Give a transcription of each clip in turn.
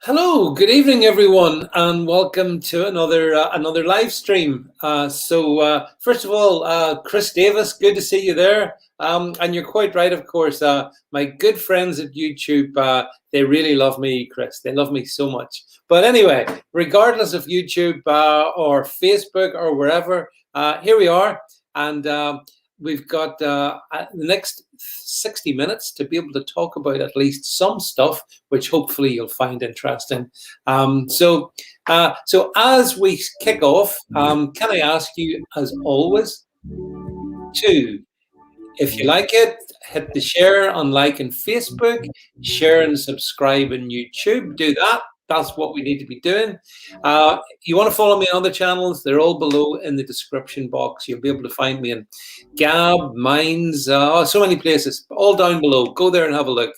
Hello, good evening, everyone, and welcome to another live stream. First of all, Chris Davis, good to see you there. And you're quite right, of course. My good friends at YouTube, they really love me, Chris. They love me so much. But anyway, regardless of YouTube or Facebook or wherever, here we are, and we've got the next 60 minutes to be able to talk about at least some stuff, which hopefully you'll find interesting. So as we kick off, can I ask you, as always, to, if you like it, hit the share on like in Facebook, share and subscribe in YouTube. Do that. That's what we need to be doing. You want to follow me on other channels? They're all below in the description box. You'll be able to find me in Gab, Minds, so many places, all down below. Go there and have a look.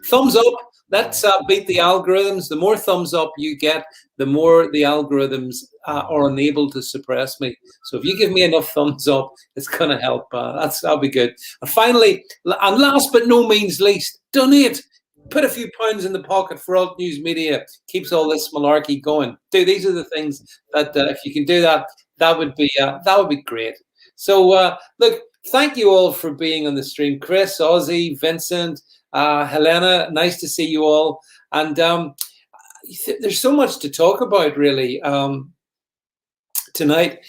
Thumbs up. Let's beat the algorithms. The more thumbs up you get, the more the algorithms are unable to suppress me. So if you give me enough thumbs up, it's going to help. That'll be good. And finally, and last but no means least, donate. Put a few pounds in the pocket for Alt News Media. Keeps all this malarkey going. These are the things that if you can do that, that would be great. So look, thank you all for being on the stream. Chris, Ozzy, Vincent, Helena, nice to see you all. And there's so much to talk about, really, tonight.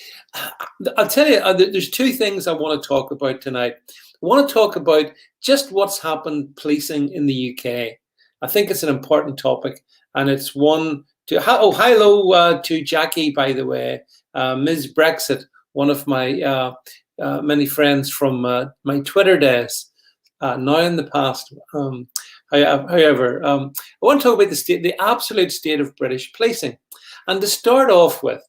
I'll tell you, there's two things I want to talk about tonight. I want to talk about just what's happened policing in the UK. I think it's an important topic, and it's one to hello to Jackie, by the way, Ms. Brexit, one of my many friends from my Twitter days, now in the past. However, I want to talk about the absolute state of British policing, and to start off with,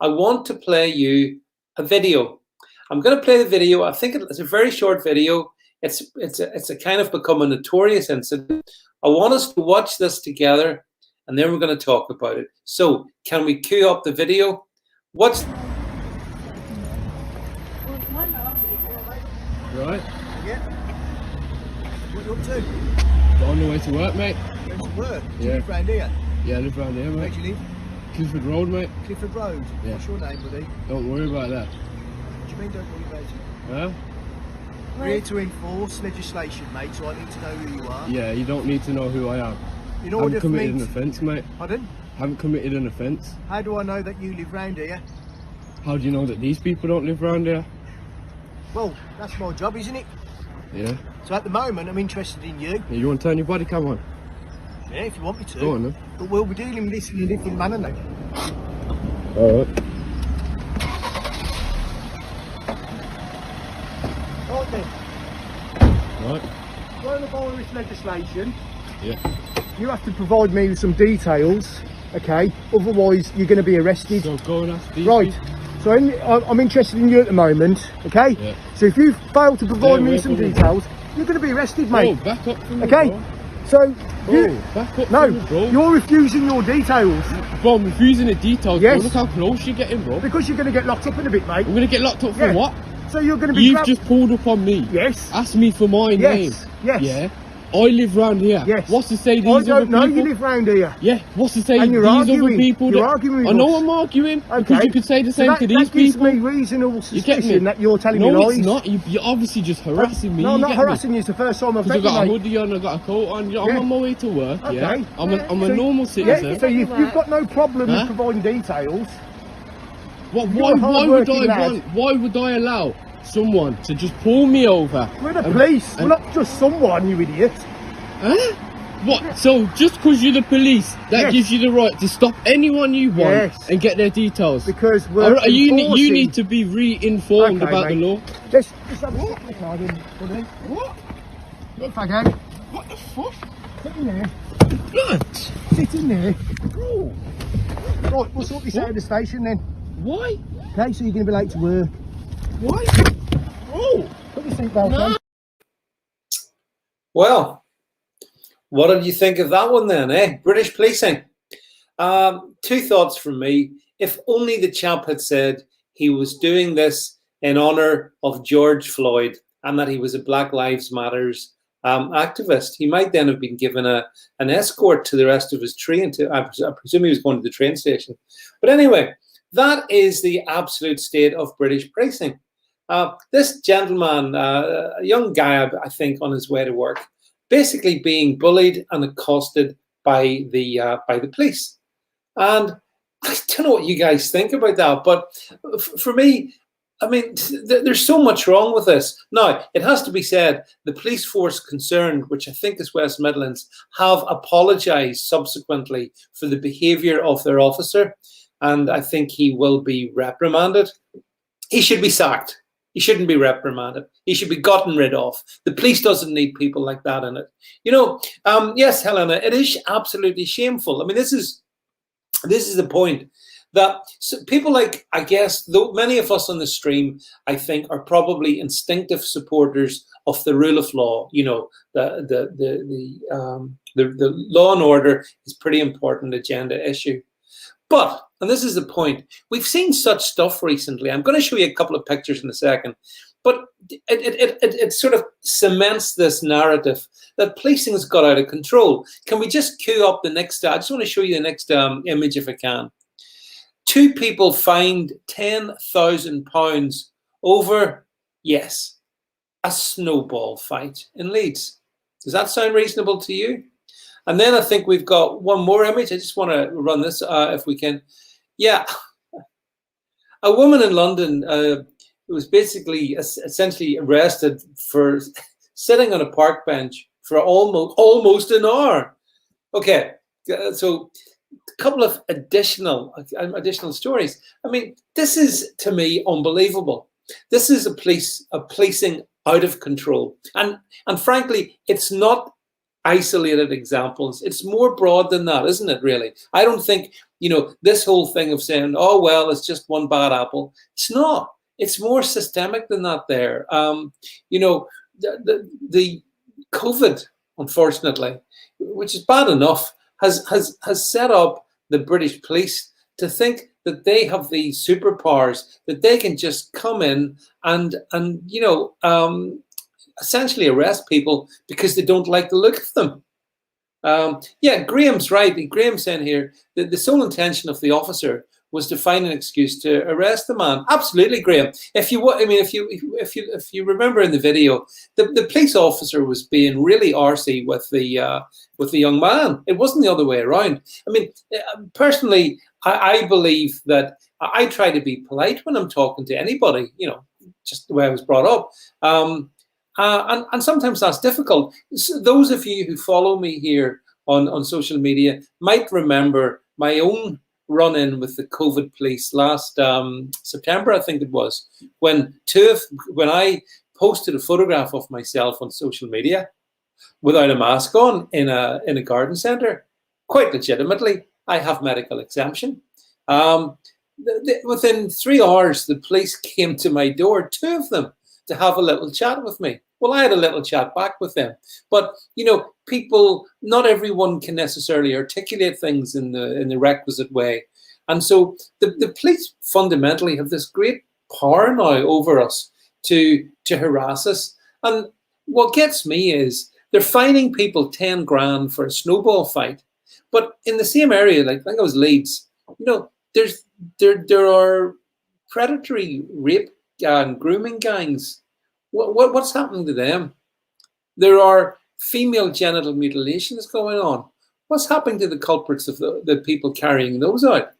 I want to play you a video. I'm going to play the video. I think it's a very short video. It's a kind of become a notorious incident. I want us to watch this together, and then we're going to talk about it. So, can we cue up the video? What's right? Yeah. What are you up to? On the way to work, mate. Going to work? Do Yeah. you live round here? Yeah, I live around here, Where mate. do you live? Clifford Road, mate. Clifford Road. Yeah. What's your name, buddy? Don't worry about that. What do you mean don't worry about it? Huh? We're here to enforce legislation, mate, so I need to know who you are. Yeah, you don't need to know who I am. In order Haven't for committed me an offence, mate. Pardon? Haven't committed an offence. How do I know that you live round here? How do you know that these people don't live around here? Well, that's my job, isn't it? Yeah. So at the moment, I'm interested in you. Yeah, you want to turn your body cam on? Yeah, if you want me to. Go on, then. But we'll be dealing with this in a different manner now. Alright. Right then. Right. Coronavirus legislation. Yeah. You have to provide me with some details, okay? Otherwise, you're going to be arrested. So go and ask these Right. people. So I'm interested in you at the moment, okay? Yeah. So if you fail to provide me wait with some for me. details, you're going to be arrested, Oh, mate. back up from the Okay? bro. So you, Back up no, from the bro. you're refusing your details Bro, I'm refusing the details, Yes. bro. Look how close you're getting, bro. because you're going to get locked up in a bit, mate. I'm going to get locked up for Yeah. what? So you're going to be You've grabbed- just pulled up on me. Yes. Ask me for my name. Yes. Yeah. I live round here. Yes. What's to say these I other don't know people? you live round here. Yeah. What's to say And these you're other arguing. people? You're that... arguing with I know us. I'm arguing because Okay. you could say the So same that, to these that gives people. me reasonable You get me? suspicion that you're telling me No, lies. it's not. You're obviously just harassing me. No, I'm you not get harassing me? you. It's the first time I've Because met I've got a you, mate. hoodie on, I've got a coat on. I'm Yeah. on my way to work. Okay. Yeah. I'm a So normal you- citizen. Yeah, so you've got no problem Huh? with providing details. What, You're why a would hard-working I lad. want? Why would I allow someone to just pull me over? We're the and- police. We're and- not just someone, you idiot. Huh? What? So just because you're the police, that Yes. gives you the right to stop anyone you want Yes. and get their details? Because we're Alright, you enforcing... need to be re-informed Okay, about mate. the law. Let's just have a sit in the car then, buddy. What? Look, faggot. What the fuck? Sit in there. What? Sit in there. Bro, Right, we'll sort this out at the station then. why? Okay, so you're going to be late to work. Why? Bro, Put your seatbelt No. on. Well, what did you think of that one then, eh? British policing. Two thoughts from me. If only the chap had said he was doing this in honour of George Floyd and that he was a Black Lives Matters activist. He might then have been given an escort to the rest of his train. I presume he was going to the train station. But anyway, that is the absolute state of British policing. This gentleman, a young guy, I think, on his way to work, basically being bullied and accosted by the police. And I don't know what you guys think about that, but for me, I mean, there's so much wrong with this. Now, it has to be said, the police force concerned, which I think is West Midlands, have apologised subsequently for the behaviour of their officer, and I think he will be reprimanded. He should be sacked. He shouldn't be reprimanded. He should be gotten rid of. The police doesn't need people like that in it. You know, yes, Helena, it is absolutely shameful. I mean, this is the point, that people like, I guess, though many of us on the stream, I think, are probably instinctive supporters of the rule of law. You know, the law and order is pretty important agenda issue. But, and this is the point, we've seen such stuff recently. I'm going to show you a couple of pictures in a second. But it sort of cements this narrative that policing has got out of control. Can we just cue up the next? I just want to show you the next image if I can. 2 people fined £10,000 over, yes, a snowball fight in Leeds. Does that sound reasonable to you? And then I think we've got one more image. I just want to run this if we can. Yeah, a woman in London was basically essentially arrested for sitting on a park bench for almost an hour. Okay, so a couple of additional stories. I mean, this is, to me, unbelievable. This is a policing out of control, and frankly, it's not isolated examples. It's more broad than that, isn't it? Really, I don't think, you know, this whole thing of saying, "Oh well, it's just one bad apple." It's not. It's more systemic than that. There, you know, the COVID, unfortunately, which is bad enough, has set up the British police to think that they have these superpowers, that they can just come in and you know, essentially arrest people because they don't like the look of them. Yeah, Graham's right. Graham's saying here that the sole intention of the officer was to find an excuse to arrest the man. Absolutely, Graham. If you remember in the video, the police officer was being really arsey with the young man. It wasn't the other way around. I mean, personally, I believe that I try to be polite when I'm talking to anybody. You know, just the way I was brought up. And sometimes that's difficult. So those of you who follow me here on social media might remember my own run-in with the COVID police last September, I think it was, when I posted a photograph of myself on social media without a mask on in a garden centre. Quite legitimately, I have medical exemption. Within 3 hours, the police came to my door, 2 of them, to have a little chat with me. Well, I had a little chat back with them. But, you know, people, not everyone can necessarily articulate things in the requisite way. And so the police fundamentally have this great power now over us to harass us. And what gets me is they're fining people 10 grand for a snowball fight. But in the same area, like I think it was Leeds, you know, there are predatory rape and grooming gangs. What's happening to them? There are female genital mutilations going on. What's happening to the culprits of the people carrying those out?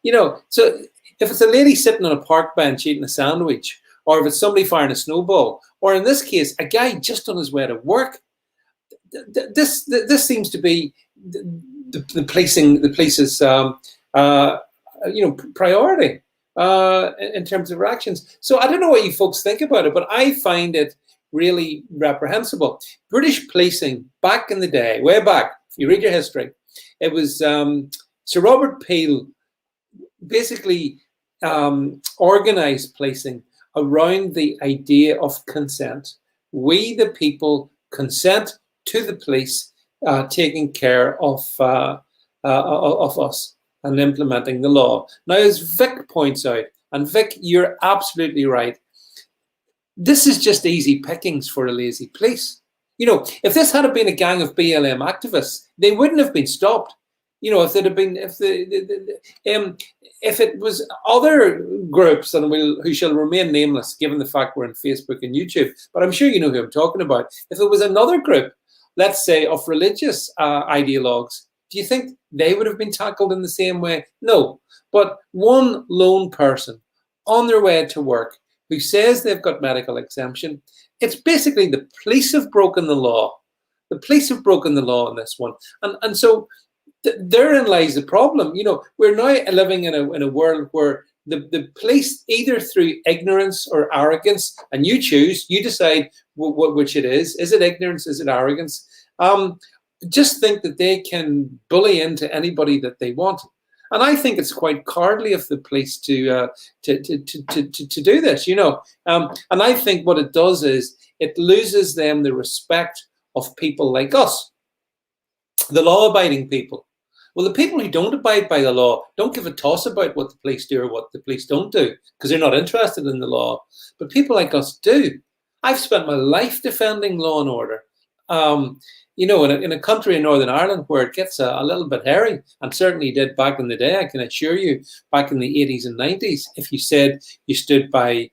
You know, so if it's a lady sitting on a park bench eating a sandwich, or if it's somebody firing a snowball, or in this case, a guy just on his way to work, this seems to be the police's you know, priority. In terms of reactions. So I don't know what you folks think about it, but I find it really reprehensible. British policing back in the day, way back, if you read your history, it was Sir Robert Peel basically organised policing around the idea of consent. We, the people, consent to the police taking care of us and implementing the law. Now, as Vic points out, and Vic, you're absolutely right, this is just easy pickings for a lazy police. You know, if this had been a gang of BLM activists, they wouldn't have been stopped. You know, if it had been, if it was other groups, and who shall remain nameless, given the fact we're on Facebook and YouTube, but I'm sure you know who I'm talking about. If it was another group, let's say of religious ideologues, do you think they would have been tackled in the same way? No. But one lone person on their way to work who says they've got medical exemption, it's basically the police have broken the law. The police have broken the law on this one. And so therein lies the problem. You know, we're now living in a world where the police, either through ignorance or arrogance, and you choose, you decide which it is. Is it ignorance? Is it arrogance? Just think that they can bully into anybody that they want. And I think it's quite cowardly of the police to do this, you know. And I think what it does is it loses them the respect of people like us, the law-abiding people. Well, the people who don't abide by the law don't give a toss about what the police do or what the police don't do, because they're not interested in the law. But people like us do. I've spent my life defending law and order. You know, in a country in Northern Ireland where it gets a little bit hairy, and certainly did back in the day, I can assure you, back in the 80s and 90s, if you said you stood by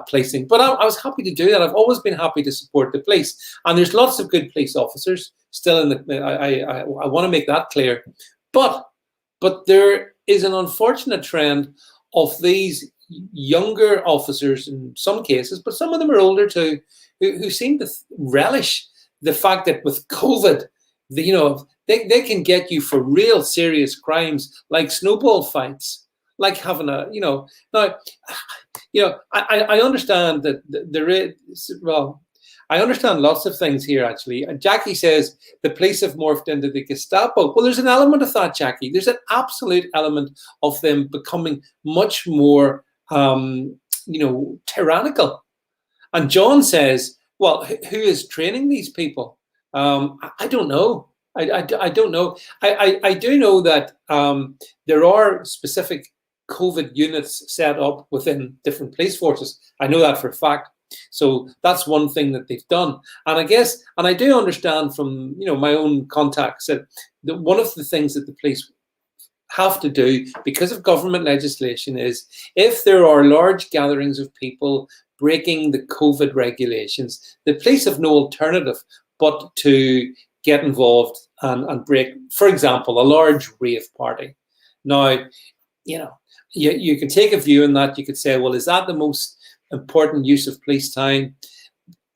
policing. But I was happy to do that. I've always been happy to support the police. And there's lots of good police officers still in the, I want to make that clear. But there is an unfortunate trend of these younger officers in some cases, but some of them are older too, who seem to relish the fact that with COVID, you know, they can get you for real serious crimes like snowball fights, like having a, you know, now, you know, I understand that there is, well, I understand lots of things here, actually. Jackie says the police have morphed into the Gestapo. Well, there's an element of that, Jackie. There's an absolute element of them becoming much more, you know, tyrannical. And John says, well, who is training these people? I don't know. I don't know. I do know that there are specific COVID units set up within different police forces. I know that for a fact. So that's one thing that they've done. And I guess, and I do understand from, you know, my own contacts that one of the things that the police have to do because of government legislation is if there are large gatherings of people breaking the COVID regulations, the police have no alternative but to get involved and break, for example, a large rave party. Now, you know, you can take a view on that. You could say, well, is that the most important use of police time?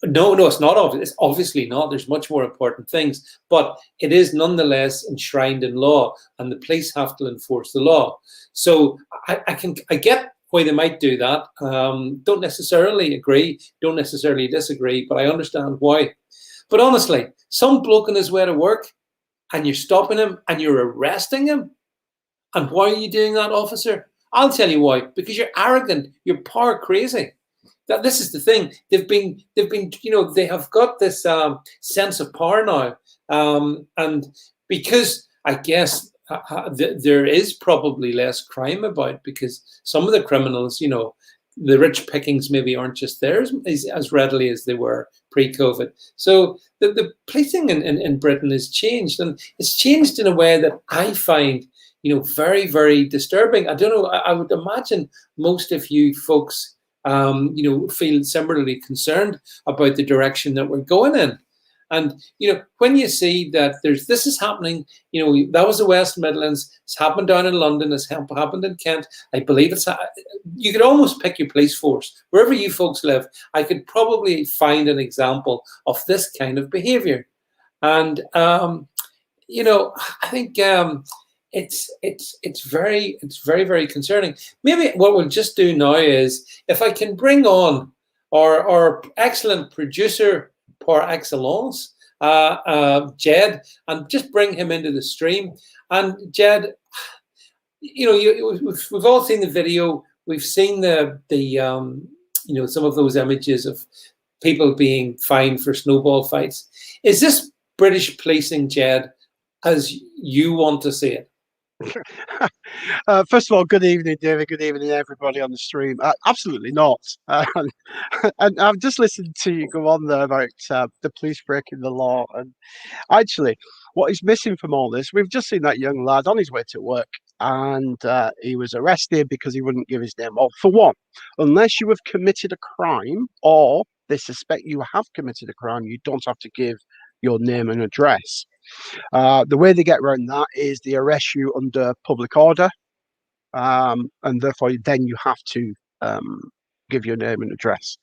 No, it's not. It's obviously not. There's much more important things, but it is nonetheless enshrined in law, and the police have to enforce the law. So I get why they might do that. Don't necessarily agree, don't necessarily disagree, but I understand why. But honestly, some bloke on his way to work, and you're stopping him and you're arresting him. And why are you doing that, officer? I'll tell you why. Because you're arrogant. You're power crazy. This is the thing. They've been, you know, they have got this sense of power now, and because I guess there is probably less crime about, because some of the criminals, you know, the rich pickings maybe aren't just there as readily as they were pre-COVID. So the policing in Britain has changed, and it's changed in a way that I find, you know, very, very disturbing. I don't know. I would imagine most of you folks, you know, feel similarly concerned about the direction that we're going in. And, you know, when you see that this is happening, you know, that was the West Midlands, it's happened down in London, it's happened in Kent. I believe you could almost pick your police force. Wherever you folks live, I could probably find an example of this kind of behavior. And, you know, I think it's very, very concerning. Maybe what we'll just do now is, if I can bring on our excellent producer par excellence, Jed, and just bring him into the stream. And Jed, you know, we've all seen the video. We've seen the you know, some of those images of people being fined for snowball fights. Is this British policing, Jed, as you want to see it? First of all, good evening, David. Good evening, everybody on the stream. Absolutely not. And I've just listened to you go on there about the police breaking the law. And actually, what is missing from all this, we've just seen that young lad on his way to work, and he was arrested because he wouldn't give his name. Well, for one, unless you have committed a crime or they suspect you have committed a crime, you don't have to give your name and address. The way they get around that is they arrest you under public order, and therefore then you have to give your name and address.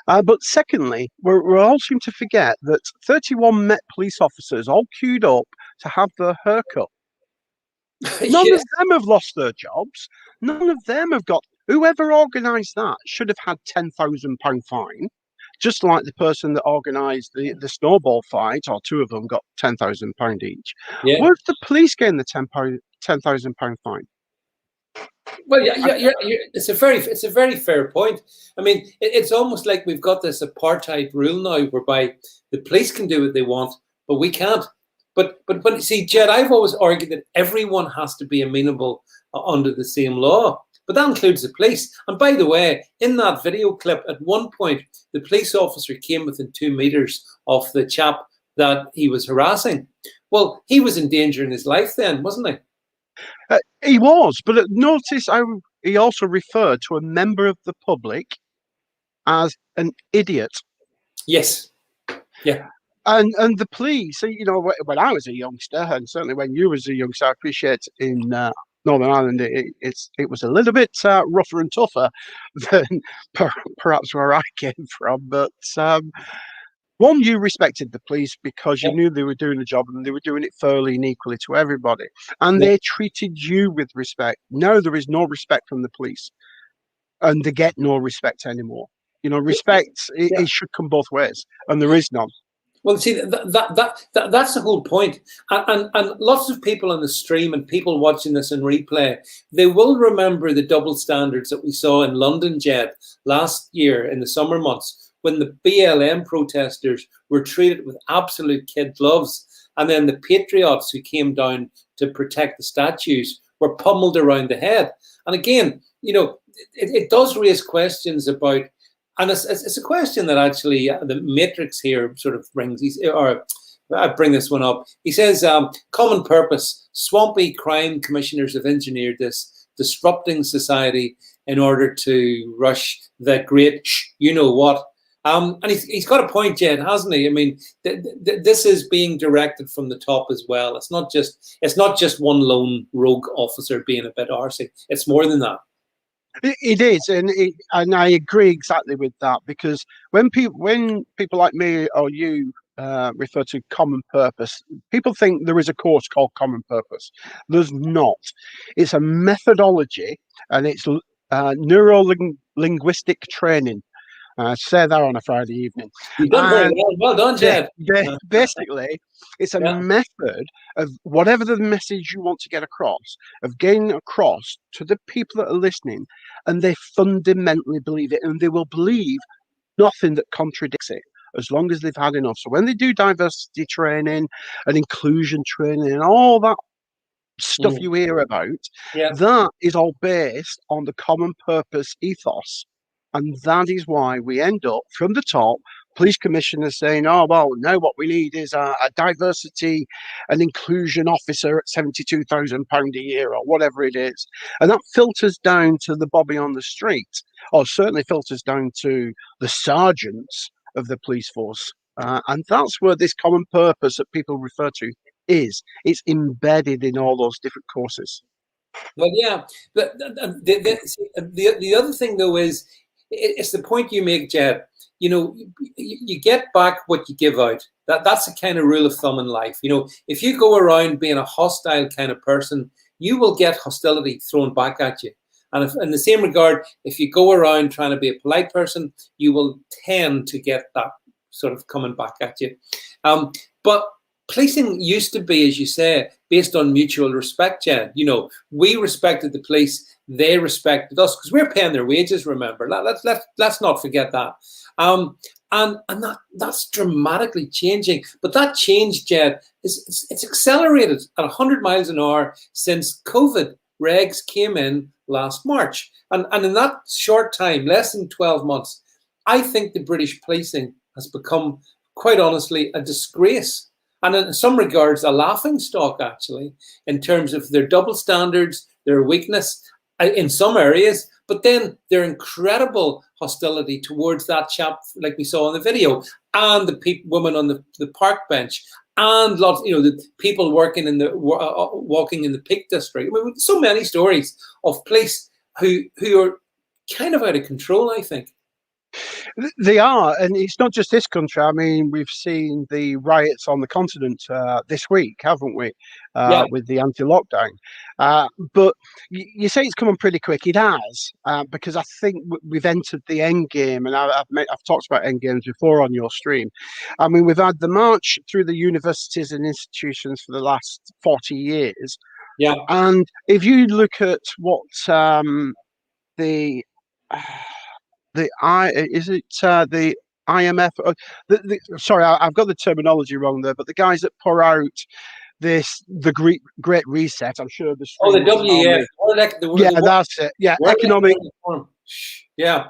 But secondly, we all seem to forget that 31 Met police officers all queued up to have their haircut. None Yes. of them have lost their jobs. None of them have got. Whoever organised that should have had £10,000 fine. Just like the person that organised the snowball fight, or two of them got £10,000 each. Yeah. Where's the police getting the £10,000 fine? Well, it's a very fair point. I mean, it's almost like we've got this apartheid rule now, whereby the police can do what they want, but we can't. But see, Jed, I've always argued that everyone has to be amenable under the same law. But that includes the police. And by the way, in that video clip, at one point, the police officer came within 2 meters of the chap that he was harassing. Well, he was endangering his life then, wasn't he? He was, but notice how he also referred to a member of the public as an idiot. Yes. Yeah. And the police, you know, when I was a youngster, and certainly when you was a youngster, I appreciate in Northern Ireland, it was a little bit rougher and tougher than perhaps where I came from. But one, you respected the police because you knew they were doing the job and they were doing it fairly and equally to everybody. And they treated you with respect. Now there is no respect from the police, and they get no respect anymore. You know, respect, it should come both ways, and there is none. Well, see, that's the whole point. And lots of people on the stream and people watching this in replay, they will remember the double standards that we saw in London, Jed, last year in the summer months, when the BLM protesters were treated with absolute kid gloves. And then the patriots who came down to protect the statues were pummeled around the head. And again, you know, it does raise questions about. And it's a question that actually the Matrix here sort of brings, or I bring this one up. He says, common purpose, swampy crime commissioners have engineered this, disrupting society in order to rush the great you know what. And he's got a point, Jed, hasn't he? I mean, this is being directed from the top as well. It's not just one lone rogue officer being a bit arsey. It's more than that. It is, and I agree exactly with that, because when people like me or you refer to common purpose, people think there is a course called common purpose. There's not. It's a methodology, and it's neuro-linguistic training. Say that on a Friday evening. You've done very well. Well done, Jed. Basically, it's a method of whatever the message you want to get across, of getting across to the people that are listening, and they fundamentally believe it, and they will believe nothing that contradicts it as long as they've had enough. So when they do diversity training and inclusion training and all that stuff you hear about, that is all based on the common purpose ethos. And that is why we end up from the top, police commissioners saying, oh, well, no, what we need is a diversity and inclusion officer at £72,000 a year or whatever it is. And that filters down to the bobby on the street, or certainly filters down to the sergeants of the police force. And that's where this common purpose that people refer to is. It's embedded in all those different courses. Well, yeah. But the other thing, though, is it's the point you make, Jed. You know, you get back what you give out. That's a kind of rule of thumb in life. You know, if you go around being a hostile kind of person, you will get hostility thrown back at you. And if, in the same regard, if you go around trying to be a polite person, you will tend to get that sort of coming back at you. But policing used to be, as you say, based on mutual respect, Jen. You know, we respected the police, they respected us, because we're paying their wages, remember. Let's not forget that. And that's dramatically changing. But that change, Jed, it's accelerated at 100 miles an hour since COVID regs came in last March. And in that short time, less than 12 months, I think the British policing has become, quite honestly, a disgrace. And in some regards, a laughing stock, actually, in terms of their double standards, their weakness in some areas, but then their incredible hostility towards that chap, like we saw in the video, and the woman on the park bench, and lots, the people working in the walking in the Peak District. I mean, so many stories of police who are kind of out of control, I think. They are, and it's not just this country. I mean, we've seen the riots on the continent this week, haven't we? Yeah. With the anti-lockdown. But you say it's coming pretty quick. It has, because I think we've entered the end game, and I've talked about end games before on your stream. I mean, we've had the march through the universities and institutions for the last 40 years. Yeah. And if you look at what the IMF? Sorry, I've got the terminology wrong there. But the guys that pour out the Great Reset, I'm sure the Oh, the stream WEF. That's it. Yeah, economic. Yeah.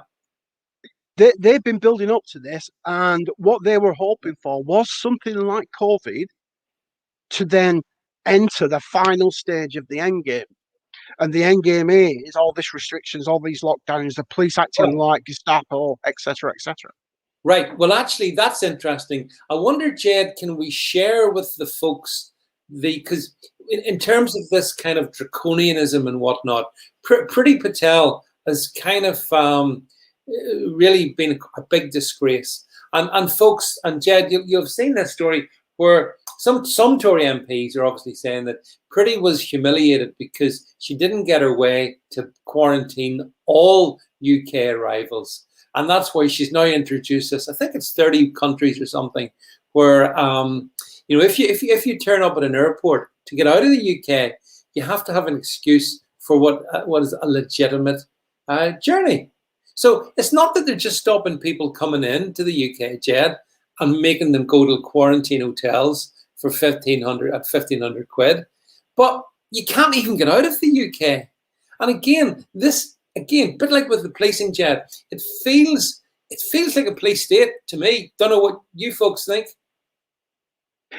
They've been building up to this, and what they were hoping for was something like COVID to then enter the final stage of the end game. And the end game is all these restrictions, all these lockdowns, the police acting like Gestapo, etc., etc. Right. Well, actually, that's interesting. I wonder, Jed, can we share with the folks because in terms of this kind of draconianism and whatnot, Priti Patel has kind of really been a big disgrace. And folks, and Jed, you've seen this story where some Tory MPs are obviously saying that Priti was humiliated because she didn't get her way to quarantine all UK arrivals. And that's why she's now introduced this. I think it's 30 countries or something where, if you turn up at an airport to get out of the UK, you have to have an excuse for what is a legitimate journey. So it's not that they're just stopping people coming in to the UK, Jed, and making them go to quarantine hotels for 1,500 quid. But you can't even get out of the UK. And again, a bit like with the policing, Jed, it feels like a police state to me. Don't know what you folks think.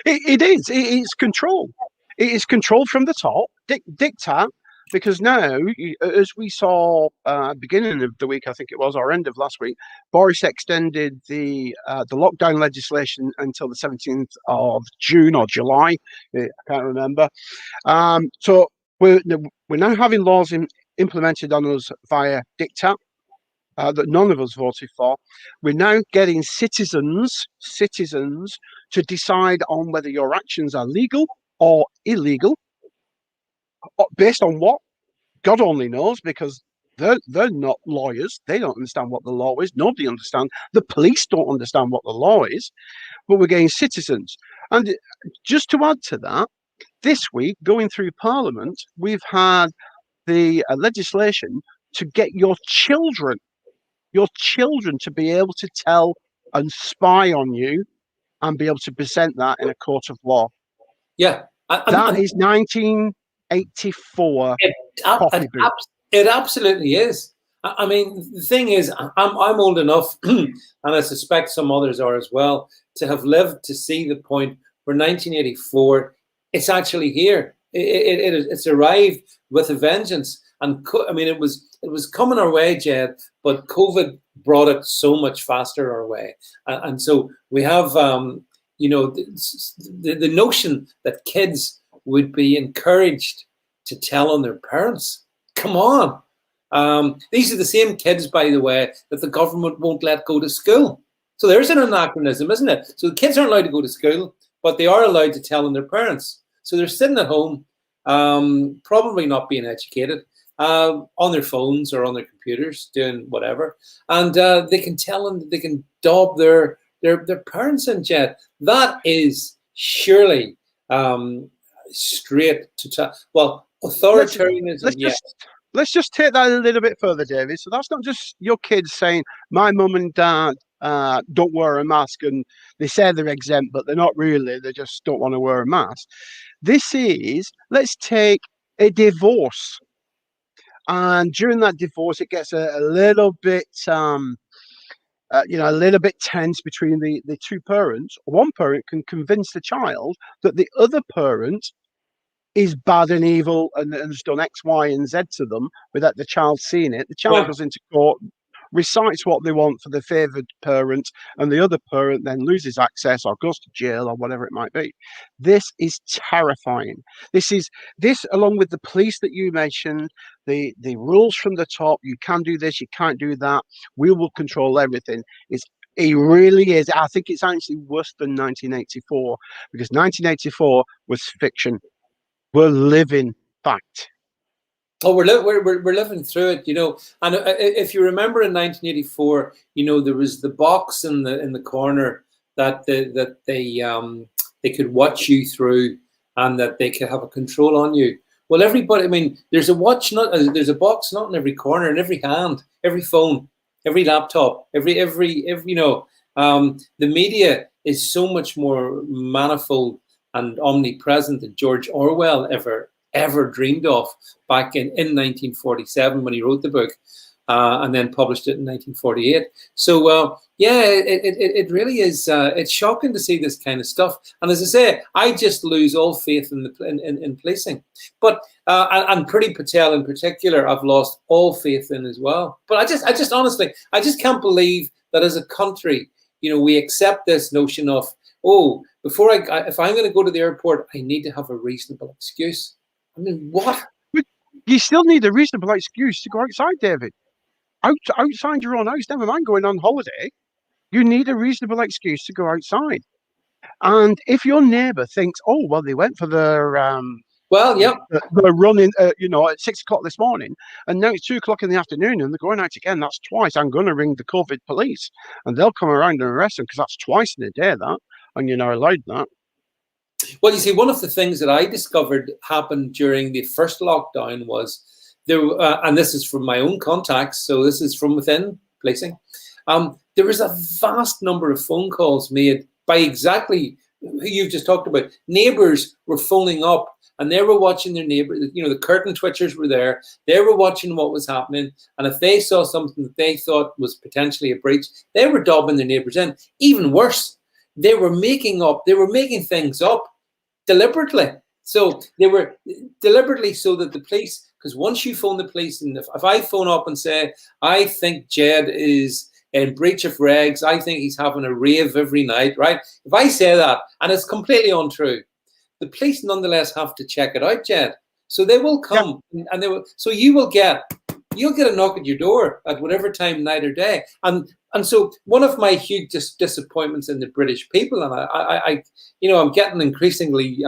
It is. It's control. It is control from the top, dictate. Because now, as we saw beginning of the week, I think it was, or end of last week, Boris extended the lockdown legislation until the 17th of June or July. I can't remember. So we're now having laws implemented on us via diktat that none of us voted for. We're now getting citizens to decide on whether your actions are legal or illegal. Based on what? God only knows, because they're not lawyers. They don't understand what the law is. Nobody understands. The police don't understand what the law is. But we're getting citizens. And just to add to that, this week, going through Parliament, we've had the legislation to get your children to be able to tell and spy on you and be able to present that in a court of law. Yeah. That is 1984. It absolutely is. I mean, the thing is, I'm old enough, and I suspect some others are as well, to have lived to see the point where 1984, it's actually here. It's arrived with a vengeance. And I mean, it was coming our way, Jed, but COVID brought it so much faster our way. And so we have, the notion that kids would be encouraged to tell on their parents. Come on. These are the same kids, by the way, that the government won't let go to school. So there's an anachronism, isn't it? So the kids aren't allowed to go to school, but they are allowed to tell on their parents. So they're sitting at home, probably not being educated, on their phones or on their computers, doing whatever. And they can tell them, they can dob their parents in, Jed. That is surely straight to authoritarianism. Let's just take that a little bit further, David. So that's not just your kids saying, my mum and dad don't wear a mask, and they say they're exempt, but they're not really. They just don't want to wear a mask. This is, let's take a divorce. And during that divorce, it gets a little bit, a little bit tense between the two parents. One parent can convince the child that the other parent is bad and evil and has done X, Y, and Z to them without the child seeing it. The child goes into court, recites what they want for the favoured parent, and the other parent then loses access or goes to jail or whatever it might be. This is terrifying. This along with the police that you mentioned, the rules from the top, you can do this, you can't do that, we will control everything, is it really is. I think it's actually worse than 1984, because 1984 was fiction. We're living fact. Oh, we're living through it, And if you remember in 1984, there was the box in the corner that they could watch you through, and that they could have a control on you. Well, everybody, I mean, there's a box not in every corner, in every hand, every phone, every laptop, every the media is so much more manifold and omnipresent than George Orwell ever dreamed of back in 1947 when he wrote the book, and then published it in 1948. So it really is. It's shocking to see this kind of stuff. And as I say, I just lose all faith in policing. But and Priti Patel in particular, I've lost all faith in as well. But I just honestly, I just can't believe that as a country, we accept this notion of, oh, if I'm going to go to the airport, I need to have a reasonable excuse. I mean, what? You still need a reasonable excuse to go outside, David. Outside your own house, never mind going on holiday. You need a reasonable excuse to go outside. And if your neighbour thinks, oh, well, they went for their they're running, at 6:00 this morning, and now it's 2:00 in the afternoon, and they're going out again. That's twice. I'm going to ring the COVID police, and they'll come around and arrest them, because that's twice in a day, that, and you're not allowed that. Well, you see, one of the things that I discovered happened during the first lockdown was there, and this is from my own contacts, so this is from within policing. There was a vast number of phone calls made by exactly who you've just talked about. Neighbours were phoning up, and they were watching their neighbour. The curtain twitchers were there. They were watching what was happening, and if they saw something that they thought was potentially a breach, they were dobbing their neighbours in. Even worse, they were making things up deliberately. So they were deliberately, so that the police, because once you phone the police, and if I phone up and say, I think Jed is in breach of regs, I think he's having a rave every night, right? If I say that, and it's completely untrue, the police nonetheless have to check it out, Jed. So they will come, and they will. So you'll get a knock at your door at whatever time, night or day. And so one of my huge disappointments in the British people, and I'm getting increasingly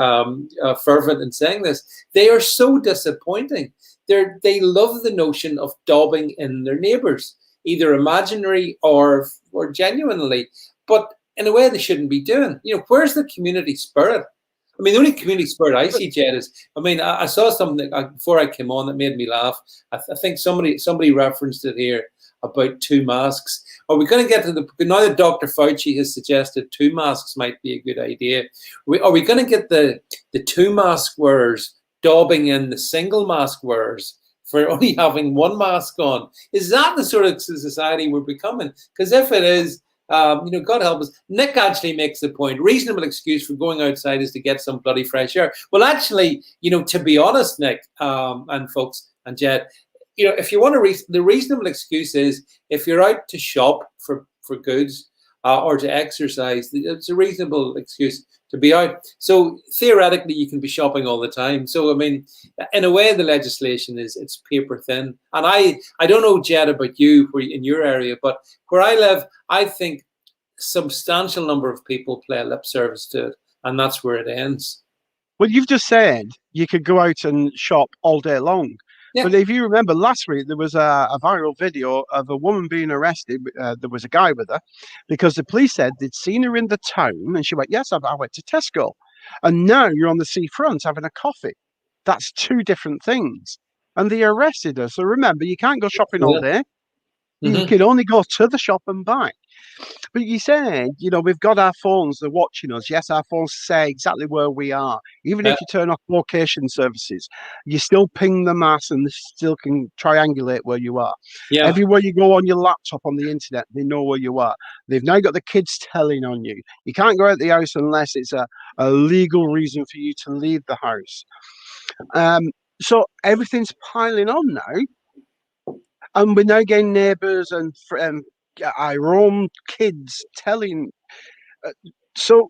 fervent in saying this, they are so disappointing. They love the notion of dobbing in their neighbours, either imaginary or genuinely, but in a way they shouldn't be doing. Where's the community spirit? I mean, the only community spirit I see, Jed, is, I saw something before I came on that made me laugh. I think somebody referenced it here about 2 masks. Are we going to get to now that Dr. Fauci has suggested 2 masks might be a good idea? Are we going to get the 2 mask wearers daubing in the single mask wearers for only having 1 mask on? Is that the sort of society we're becoming? Because if it is, God help us. Nick actually makes the point. Reasonable excuse for going outside is to get some bloody fresh air. Well, actually, to be honest, Nick, and folks, and Jed, if you want the reasonable excuse is if you're out to shop for goods or to exercise, it's a reasonable excuse to be out. So theoretically, you can be shopping all the time. So, I mean, in a way, the legislation it's paper thin. And I don't know, Jed, about you in your area, but where I live, I think a substantial number of people play lip service to it, and that's where it ends. Well, you've just said you could go out and shop all day long. Yeah. But if you remember last week, there was a viral video of a woman being arrested. There was a guy with her because the police said they'd seen her in the town, and she went, yes, I went to Tesco. And now you're on the seafront having a coffee. That's 2 different things. And they arrested her. So remember, you can't go shopping all day. You can only go to the shop and back. But you said, you know, we've got our phones, they're watching us. Yes, our phones say exactly where we are. Even Yeah. if you turn off location services, you still ping the mass and they still can triangulate where you are. Yeah. Everywhere you go on your laptop on the internet, they know where you are. They've now got the kids telling on you. You can't go out the house unless it's a legal reason for you to leave the house. So everything's piling on now. And we're now getting neighbours and our own kids telling. Uh, so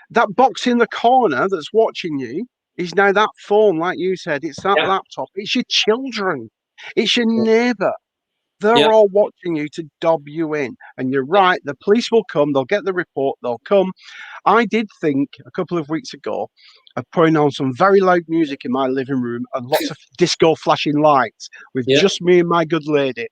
that box in the corner that's watching you is now that phone, like you said. It's that Yeah. laptop. It's your children. It's your neighbour. Yeah. They're all watching you to dob you in. And you're right, the police will come, they'll get the report, they'll come. I did think a couple of weeks ago of putting on some very loud music in my living room and lots of disco flashing lights with Yeah. just me and my good lady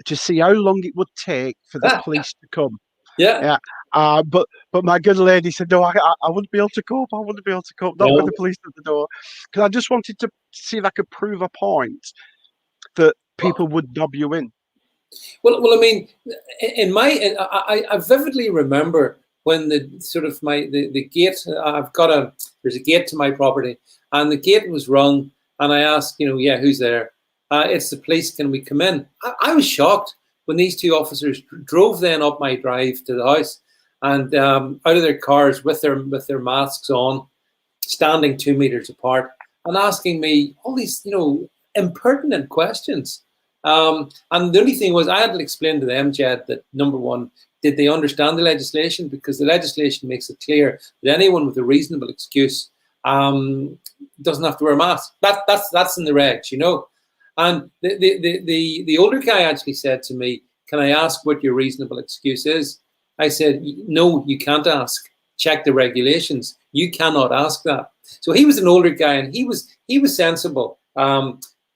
to see how long it would take for the police to come. Yeah. Yeah. But my good lady said, no, I wouldn't be able to cope. I wouldn't be able to cope, not with the police at the door. Because I just wanted to see if I could prove a point that people would dob you in. Well, I mean, I vividly remember when the sort of the gate. There's a gate to my property, and the gate was rung, and I asked, yeah, who's there? It's the police. Can we come in? I was shocked when these two officers drove then up my drive to the house, and out of their cars with their masks on, standing 2 meters apart, and asking me all these impertinent questions. And the only thing was, I had to explain to them, Jed, that number one, did they understand the legislation? Because the legislation makes it clear that anyone with a reasonable excuse doesn't have to wear a mask. That's in the regs, And the older guy actually said to me, "Can I ask what your reasonable excuse is?" I said, "No, you can't ask. Check the regulations. You cannot ask that." So he was an older guy, and he was sensible.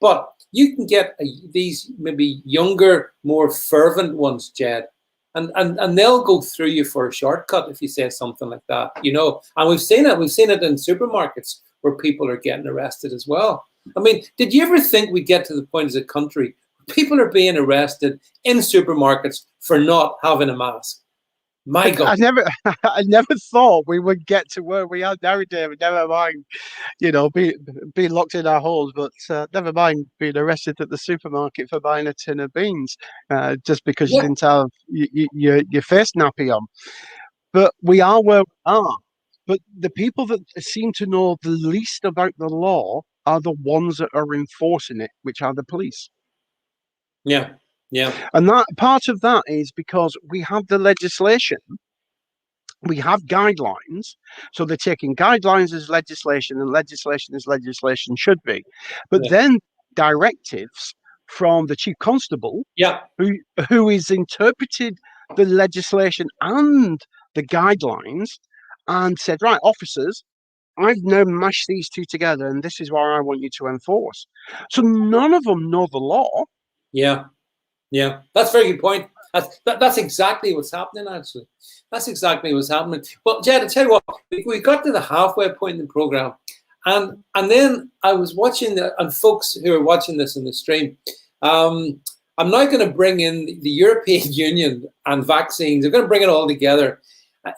But you can get these maybe younger, more fervent ones, Jed, and they'll go through you for a shortcut if you say something like that, And we've seen it. We've seen it in supermarkets where people are getting arrested as well. I mean, did you ever think we'd get to the point as a country where people are being arrested in supermarkets for not having a mask? My God. I never thought we would get to where we are now, David. Never mind, being locked in our holes, but never mind being arrested at the supermarket for buying a tin of beans just because you didn't have your face nappy on. But we are where we are. But the people that seem to know the least about the law are the ones that are enforcing it, which are the police. Yeah. Yeah. And that part of that is because we have the legislation, we have guidelines. So they're taking guidelines as legislation, and legislation as legislation should be. But then directives from the chief constable, who is interpreted the legislation and the guidelines and said, right, officers, I've now mashed these two together, and this is what I want you to enforce. So none of them know the law. Yeah. Yeah, that's a very good point. That's exactly what's happening, actually. That's exactly what's happening. Well, Jed, I tell you what, we got to the halfway point in the program, and then I was watching, and folks who are watching this in the stream, I'm now going to bring in the European Union and vaccines. I'm going to bring it all together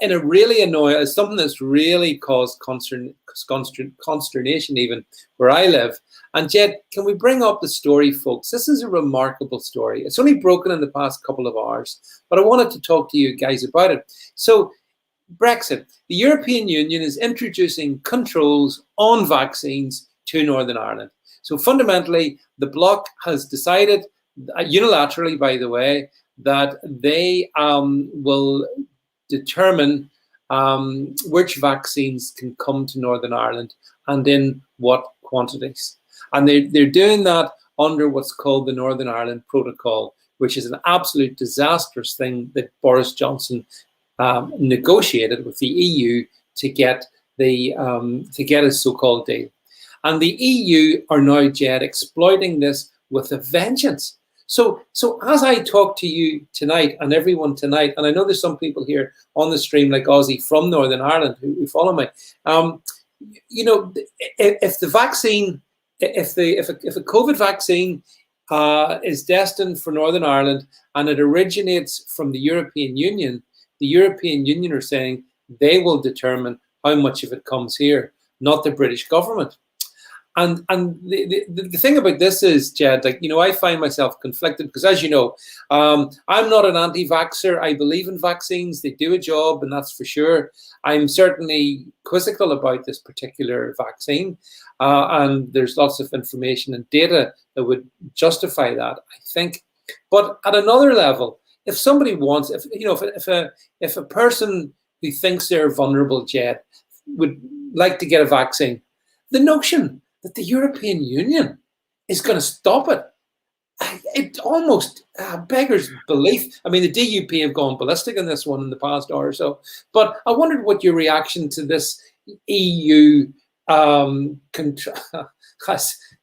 in a really annoying, something that's really caused consternation even where I live. And Jed, can we bring up the story, folks? This is a remarkable story. It's only broken in the past couple of hours, but I wanted to talk to you guys about it. So, Brexit. The European Union is introducing controls on vaccines to Northern Ireland. So fundamentally, the bloc has decided, unilaterally, by the way, that they will determine which vaccines can come to Northern Ireland and in what quantities. And they're doing that under what's called the Northern Ireland Protocol, which is an absolute disastrous thing that Boris Johnson negotiated with the EU to get his so-called deal. And the EU are now, Jed, exploiting this with a vengeance. So as I talk to you tonight and everyone tonight, and I know there's some people here on the stream like Ozzy from Northern Ireland who follow me, if the vaccine, if a COVID vaccine is destined for Northern Ireland, and it originates from the European Union. The European Union are saying they will determine how much of it comes here, not the British government. And the thing about this is, Jed, like, you know, I find myself conflicted because, as you know, I'm not an anti-vaxxer. I believe in vaccines. They do a job, and that's for sure. I'm certainly quizzical about this particular vaccine. And there's lots of information and data that would justify that, I think. But at another level, if somebody wants, if a person who thinks they're vulnerable, Jed, would like to get a vaccine, the notion that the European Union is going to stop it almost beggars belief. I mean, the DUP have gone ballistic on this one in the past hour or so. But I wondered what your reaction to this EU. Sorry,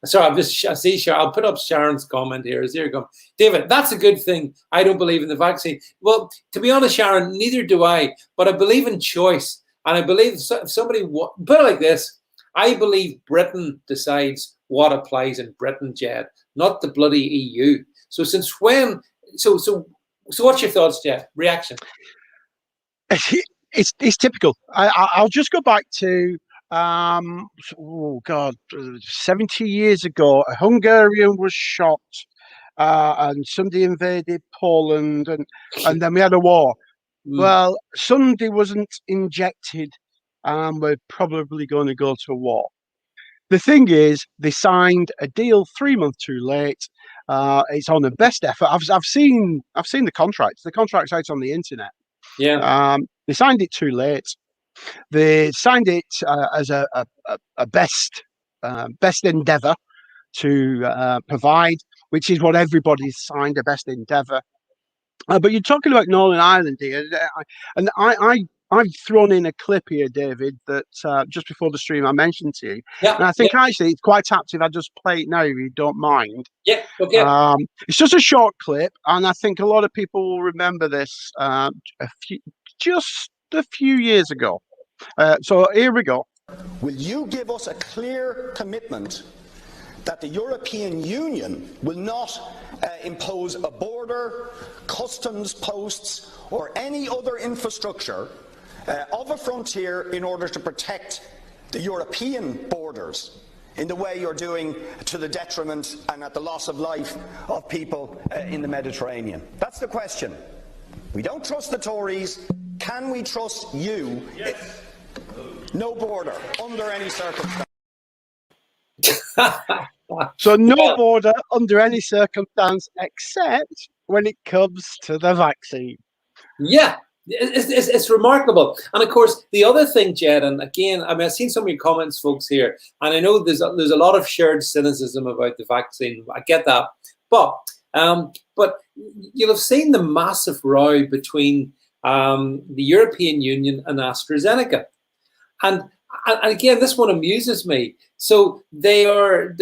I see Sharon. I'll put up Sharon's comment here. There you go, David. That's a good thing. I don't believe in the vaccine. Well, to be honest, Sharon, neither do I. But I believe in choice, and I believe if somebody put it like this. I believe Britain decides what applies in Britain, Jed, not the bloody EU. So since when? So what's your thoughts, Jed? Reaction? It's typical. I'll just go back to 70 years ago. A Hungarian was shot, and somebody invaded Poland, and then we had a war. Well, somebody wasn't injected. We're probably going to go to war. The thing is, they signed a deal 3 months too late. It's on the best effort. I've seen the contract. The contract's out on the internet. Yeah. They signed it too late. They signed it as a best endeavour to provide, which is what everybody's signed, a best endeavour. But you're talking about Northern Ireland here, and I've thrown in a clip here, David, that just before the stream I mentioned to you. Yeah, and I think actually it's quite apt if I just play it now, if you don't mind. Yeah, okay. It's just a short clip, and I think a lot of people will remember this just a few years ago. So here we go. Will you give us a clear commitment that the European Union will not impose a border, customs posts, or any other infrastructure of a frontier in order to protect the European borders in the way you're doing to the detriment and at the loss of life of people in the Mediterranean? That's the question. We don't trust the Tories. Can we trust you? Yes. No border, under any circumstance. So no border under any circumstance except when it comes to the vaccine. Yeah, it's remarkable. And of course, the other thing, Jed, and again, I mean, I've seen some of your comments, folks, here, and I know there's a lot of shared cynicism about the vaccine. I get that. But you'll have seen the massive row between the European Union and AstraZeneca. And again, this one amuses me. So they are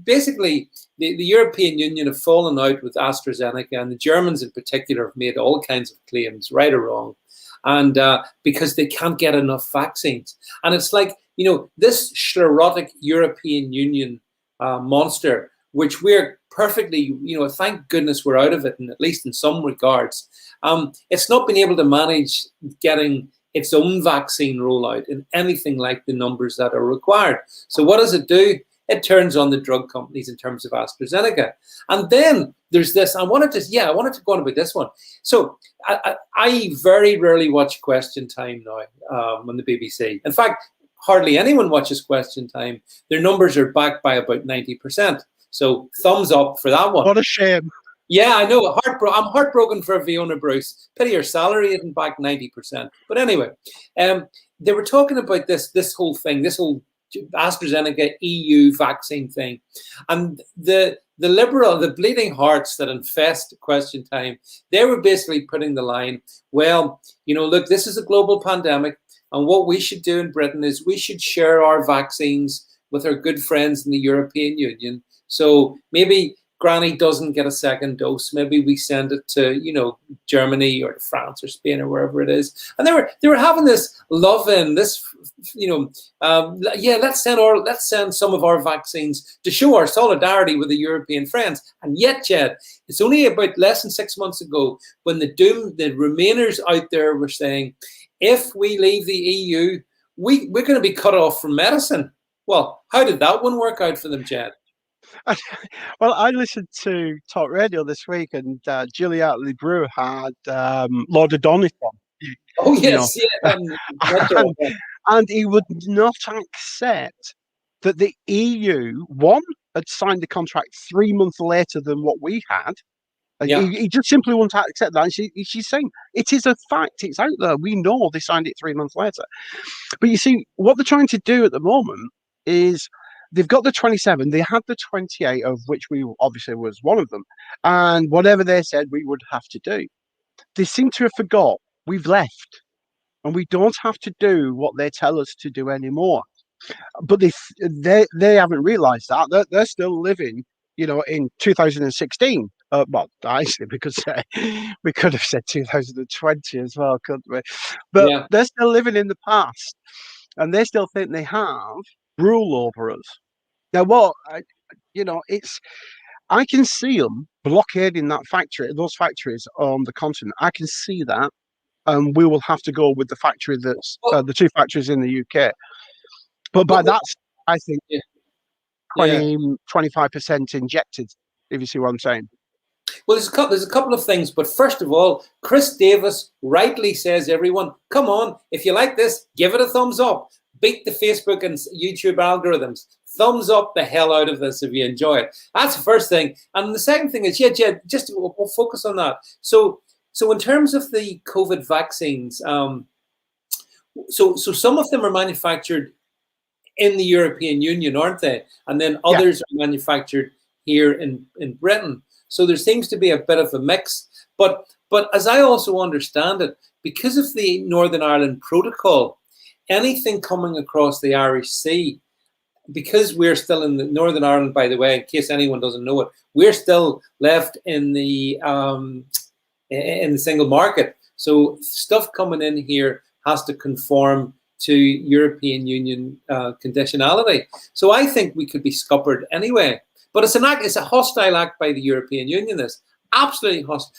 basically the European Union have fallen out with AstraZeneca, and the Germans in particular have made all kinds of claims, right or wrong, and because they can't get enough vaccines. And it's like, you know, this sclerotic European Union monster, which we're perfectly, you know, thank goodness we're out of it, and at least in some regards, it's not been able to manage getting its own vaccine rollout in anything like the numbers that are required. So what does it do? It turns on the drug companies in terms of AstraZeneca. And then there's this, I wanted to go on about this one. So I very rarely watch Question Time now on the BBC. In fact, hardly anyone watches Question Time. Their numbers are back by about 90%. So thumbs up for that one. What a shame. Yeah, I know. I'm heartbroken for Fiona Bruce. Pity her salary isn't back 90%. But anyway, they were talking about this whole thing, this whole AstraZeneca EU vaccine thing, and the bleeding hearts that infest Question Time. They were basically putting the line, well, you know, look, this is a global pandemic, and what we should do in Britain is we should share our vaccines with our good friends in the European Union. So maybe Granny doesn't get a second dose, maybe we send it to, you know, Germany or France or Spain or wherever it is. And they were having this love in this, you know, yeah, let's send some of our vaccines to show our solidarity with the European friends. And yet, Jed, it's only about less than 6 months ago when the Remainers out there were saying, if we leave the EU, we're going to be cut off from medicine. Well, how did that one work out for them, Jed? Well, I listened to talk radio this week, and Juliette Lebrew had Lord Adonis on. Oh You know, yes, yeah, and he would not accept that the EU had signed the contract 3 months later than what we had. yeah. He just simply won't accept that. And she's saying it is a fact. It's out there. We know they signed it 3 months later. But you see, what they're trying to do at the moment is they've got the 27. They had the 28, of which we obviously was one of them. And whatever they said, we would have to do. They seem to have forgot we've left, and we don't have to do what they tell us to do anymore. But they haven't realised that. They're still living, you know, in 2016. Well, actually, we could have said 2020 as well, couldn't we? But Yeah. they're still living in the past, and they still think they have rule over us. Now, I can see them blockading those factories on the continent. I can see that, and we will have to go with the factory that's the two factories in the UK. But by that, I think Yeah. 25% injected, if you see what I'm saying. Well, there's a couple of things, but first of all, Chris Davis rightly says, everyone, come on, if you like this, give it a thumbs up. Beat the Facebook and YouTube algorithms. Thumbs up the hell out of this if you enjoy it. That's the first thing. And the second thing is, Jed, just we'll focus on that. So in terms of the COVID vaccines, so some of them are manufactured in the European Union, aren't they? And then others are manufactured here in Britain. So there seems to be a bit of a mix. But as I also understand it, because of the Northern Ireland Protocol, anything coming across the Irish Sea, because we're still in the Northern Ireland, by the way, in case anyone doesn't know it, we're still left in the single market. So stuff coming in here has to conform to European Union conditionality. So I think we could be scuppered anyway. But it's a hostile act by the European Union, this. Absolutely hostile.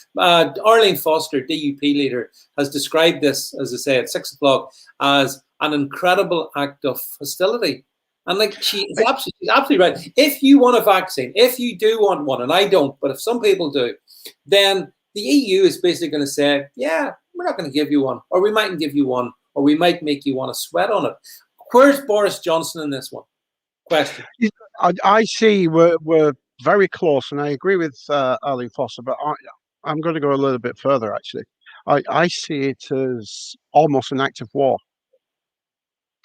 Arlene Foster, DUP leader, has described this, as I say, at 6 o'clock, as an incredible act of hostility. And like she's absolutely right. If you want a vaccine, if you do want one, and I don't, but if some people do, then the EU is basically going to say, yeah, we're not going to give you one, or we mightn't give you one, or we might make you want to sweat on it. Where's Boris Johnson in this one? Question. I see we're very close, and I agree with Arlene Foster, but I'm going to go a little bit further, actually. I see it as almost an act of war.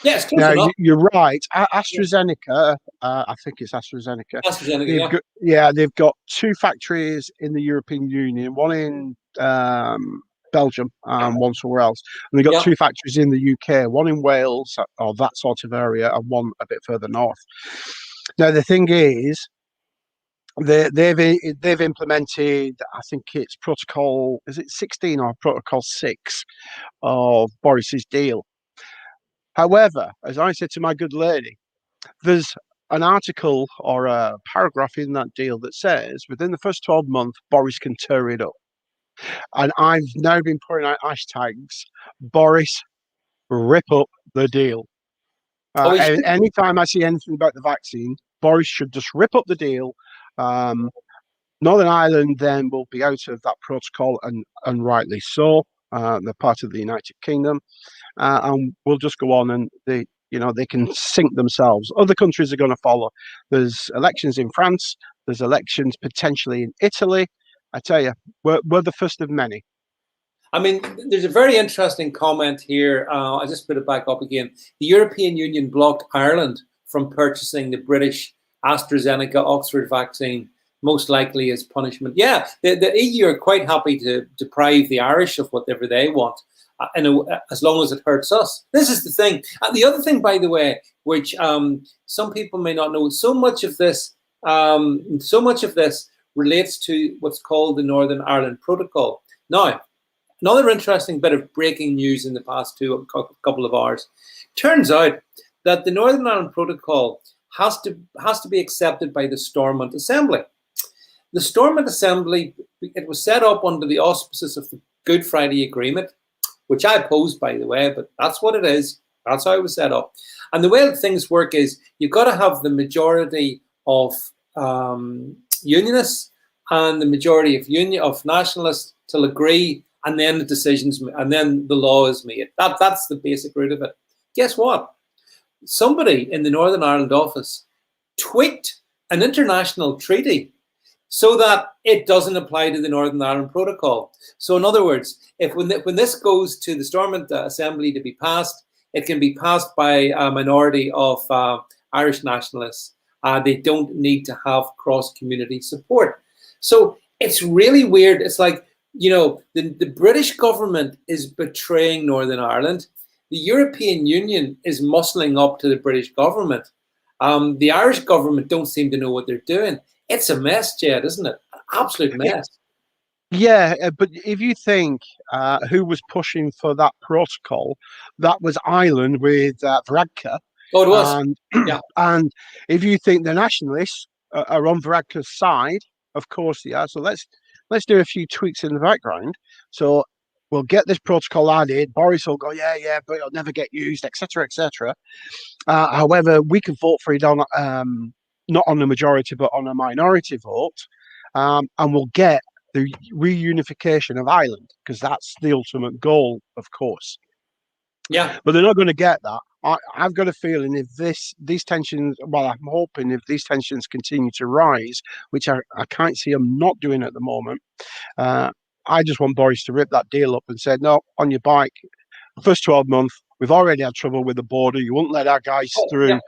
Yes, now you're right. AstraZeneca, I think it's AstraZeneca. They've got two factories in the European Union, one in Belgium and one somewhere else. And they've got two factories in the UK, one in Wales or that sort of area, and one a bit further north. Now the thing is, they've implemented, I think it's protocol, is it 16 or protocol 6 of Boris's deal. However, as I said to my good lady, there's an article or a paragraph in that deal that says within the first 12 months, Boris can tear it up. And I've now been putting out hashtags, Boris, rip up the deal. Anytime I see anything about the vaccine, Boris should just rip up the deal. Northern Ireland then will be out of that protocol, and rightly so. They're part of the United Kingdom. And we'll just go on, and they can sink themselves. Other countries are going to follow. There's elections in France. There's elections potentially in Italy. I tell you, we're the first of many. I mean, there's a very interesting comment here. I just put it back up again. The European Union blocked Ireland from purchasing the British AstraZeneca Oxford vaccine, most likely as punishment. Yeah, the EU are quite happy to deprive the Irish of whatever they want. As long as it hurts us. This is the thing. And the other thing, by the way, which some people may not know, so much of this relates to what's called the Northern Ireland Protocol. Now, another interesting bit of breaking news in the past couple of hours. Turns out that the Northern Ireland Protocol has to be accepted by the Stormont Assembly. The Stormont Assembly, it was set up under the auspices of the Good Friday Agreement, which I oppose, by the way, but that's what it is. That's how it was set up. And the way that things work is you've got to have the majority of unionists and the majority of nationalists to agree, and then the decisions, and then the law is made. That's the basic root of it. Guess what? Somebody in the Northern Ireland office tweaked an international treaty so that it doesn't apply to the Northern Ireland Protocol. So in other words, when this goes to the Stormont Assembly to be passed, it can be passed by a minority of Irish nationalists. They don't need to have cross-community support. So it's really weird. It's like, the British government is betraying Northern Ireland. The European Union is muscling up to the British government. The Irish government don't seem to know what they're doing. It's a mess, Jed, isn't it? An absolute mess. Yeah, but if you think who was pushing for that protocol, that was Ireland with Varadkar. Oh, it was. And, Yeah. And if you think the nationalists are on Varadkar's side, of course they are. So let's do a few tweaks in the background. So we'll get this protocol added. Boris will go, yeah, but it'll never get used, etc., etc. However, we can vote for it on not on a majority, but on a minority vote, and we'll get the reunification of Ireland, because that's the ultimate goal, of course. Yeah. But they're not going to get that. I've got a feeling if these tensions, well, I'm hoping if these tensions continue to rise, which I can't see them not doing at the moment, I just want Boris to rip that deal up and say, no, on your bike, first 12 months, we've already had trouble with the border. You won't let our guys through.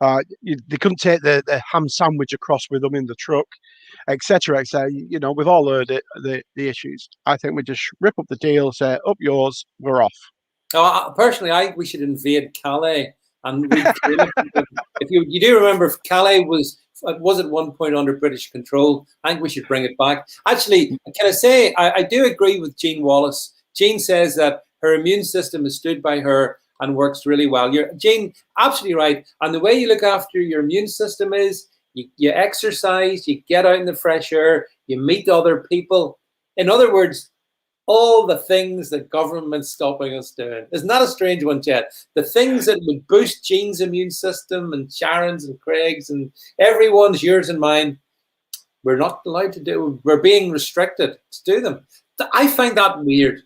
Yeah. They couldn't take the ham sandwich across with them in the truck, etc. etc. We've all heard it, the issues. I think we just rip up the deal, say, up yours, we're off. Personally, I think we should invade Calais and if you do remember, Calais was at one point under British control. I think we should bring it back. Actually, can I say I do agree with Jean Wallace. Jean says that her immune system has stood by her and works really well. You're, Jane, absolutely right. And the way you look after your immune system is you exercise, you get out in the fresh air, you meet other people. In other words, all the things that government's stopping us doing. Isn't that a strange one, Chet? The things that would boost Jean's immune system and Sharon's and Craig's and everyone's, yours and mine, we're not allowed to do. We're being restricted to do them. I find that weird.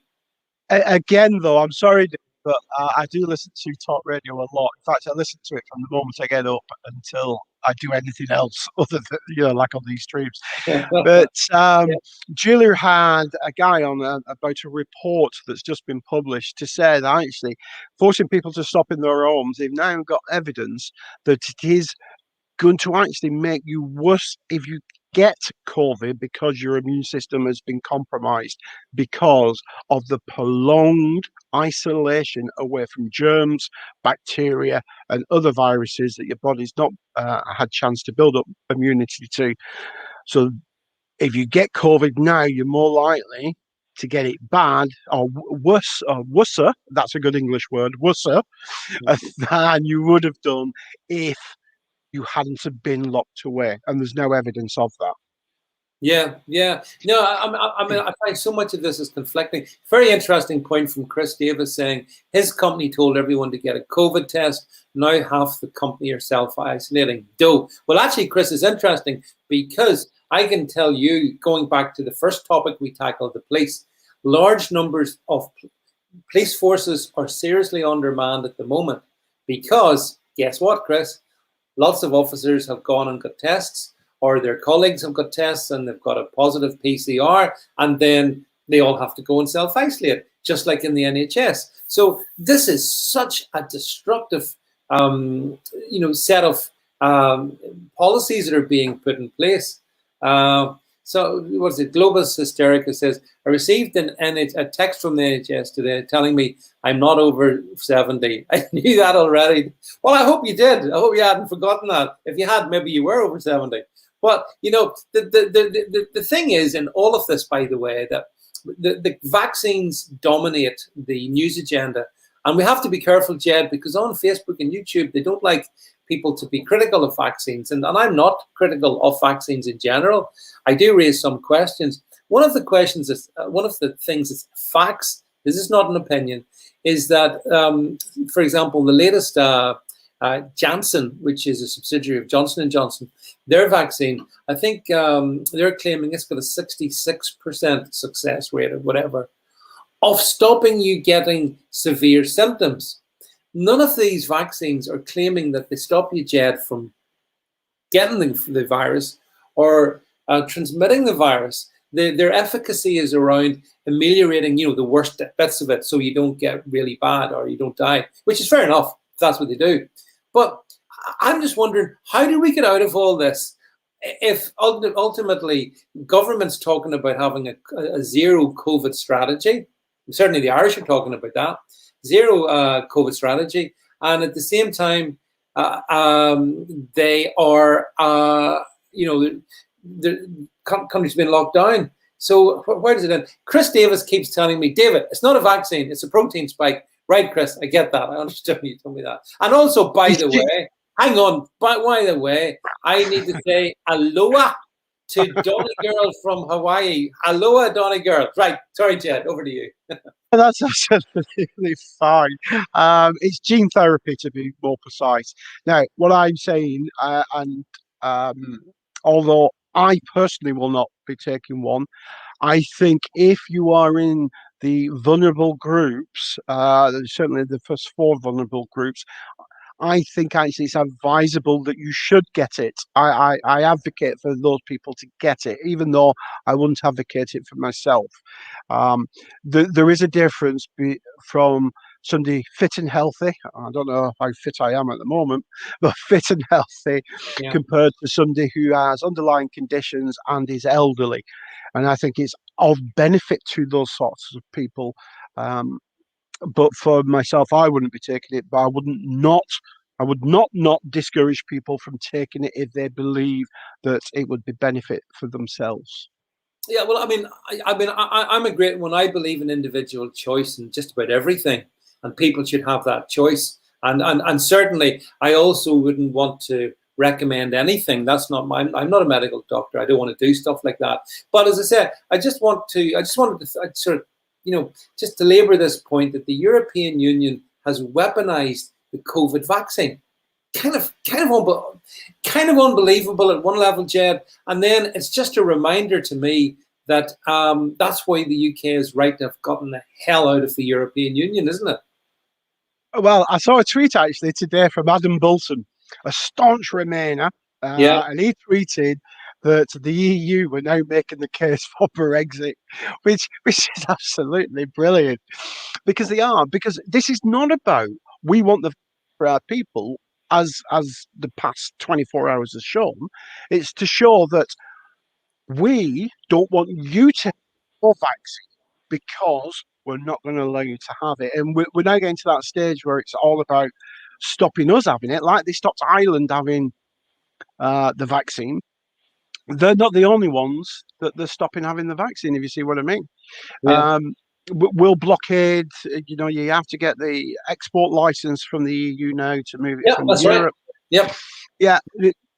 Again, though, I'm sorry, but I do listen to talk radio a lot. In fact, I listen to it from the moment I get up until I do anything else other than, like on these streams. But Julia had a guy on about a report that's just been published to say that actually forcing people to stop in their homes, they've now got evidence that it is going to actually make you worse if you get COVID because your immune system has been compromised because of the prolonged isolation away from germs, bacteria, and other viruses that your body's not had chance to build up immunity to. So if you get COVID now, you're more likely to get it bad or worse, or worser, that's a good English word, worser, than you would have done if you hadn't have been locked away, and there's no evidence of that. Yeah. No, I mean, I find so much of this is conflicting. Very interesting point from Chris Davis saying his company told everyone to get a COVID test. Now half the company are self-isolating. Well, actually, Chris, is interesting because I can tell you, going back to the first topic we tackled, the police, large numbers of police forces are seriously undermanned at the moment because, guess what, Chris? Lots of officers have gone and got tests, or their colleagues have got tests and they've got a positive PCR, and then they all have to go and self-isolate, just like in the NHS. So this is such a destructive, set of policies that are being put in place. So what's it? Globus Hysterica says, I received a text from the NHS today telling me I'm not over 70. I knew that already. Well, I hope you did. I hope you hadn't forgotten that. If you had, maybe you were over 70. Well, the thing is in all of this, by the way, that the vaccines dominate the news agenda. And we have to be careful, Jed, because on Facebook and YouTube, they don't like people to be critical of vaccines. And I'm not critical of vaccines in general. I do raise some questions. One of the questions is, one of the things is facts. This is not an opinion. Is that, for example, the latest Janssen, which is a subsidiary of Johnson & Johnson, their vaccine, I think they're claiming it's got a 66% success rate or whatever of stopping you getting severe symptoms. None of these vaccines are claiming that they stop you, Jed, from getting the virus or transmitting the virus. Their efficacy is around ameliorating, the worst bits of it, so you don't get really bad or you don't die, which is fair enough if that's what they do. But I'm just wondering, how do we get out of all this if ultimately government's talking about having a zero COVID strategy? Certainly the Irish are talking about that, zero COVID strategy. And at the same time, they are, the country's been locked down. So where does it end? Chris Davis keeps telling me, David, it's not a vaccine, it's a protein spike. Right, Chris, I get that. I understand you told me that. And also, by the way, hang on, by the way, I need to say aloha to Donny Girl from Hawaii. Aloha, Donny Girl. Right, sorry, Jed, over to you. That's absolutely fine. It's gene therapy, to be more precise. Now, what I'm saying, and although I personally will not be taking one, I think if you are in the vulnerable groups, certainly the first 4 vulnerable groups, I think actually it's advisable that you should get it. I advocate for those people to get it, even though I wouldn't advocate it for myself. There is a difference from somebody fit and healthy. I don't know how fit I am at the moment, but fit and healthy compared to somebody who has underlying conditions and is elderly. And I think it's of benefit to those sorts of people. But for myself, I wouldn't be taking it, but I would not discourage people from taking it if they believe that it would be benefit for themselves. Yeah, well, I'm a great one. I believe in individual choice in just about everything, and people should have that choice. And certainly, I also wouldn't want to recommend anything. That's not my. I'm not a medical doctor. I don't want to do stuff like that. But as I said, I just wanted to sort of, just to labour this point that the European Union has weaponized the COVID vaccine. Kind of unbelievable at one level, Jed. And then it's just a reminder to me that that's why the UK is right to have gotten the hell out of the European Union, isn't it? Well, I saw a tweet actually today from Adam Bolton, a staunch Remainer, and he tweeted that the EU were now making the case for Brexit, which is absolutely brilliant, because they are. Because this is not about we want for our people, as the past 24 hours has shown. It's to show that we don't want you to have your vaccine because we're not going to allow you to have it. And we're now getting to that stage where it's all about stopping us having it, like they stopped Ireland having the vaccine. They're not the only ones that they're stopping having the vaccine, if you see what I mean. Yeah. We'll blockade, you have to get the export license from the EU now to move it from Europe. Right. Yep. Yeah,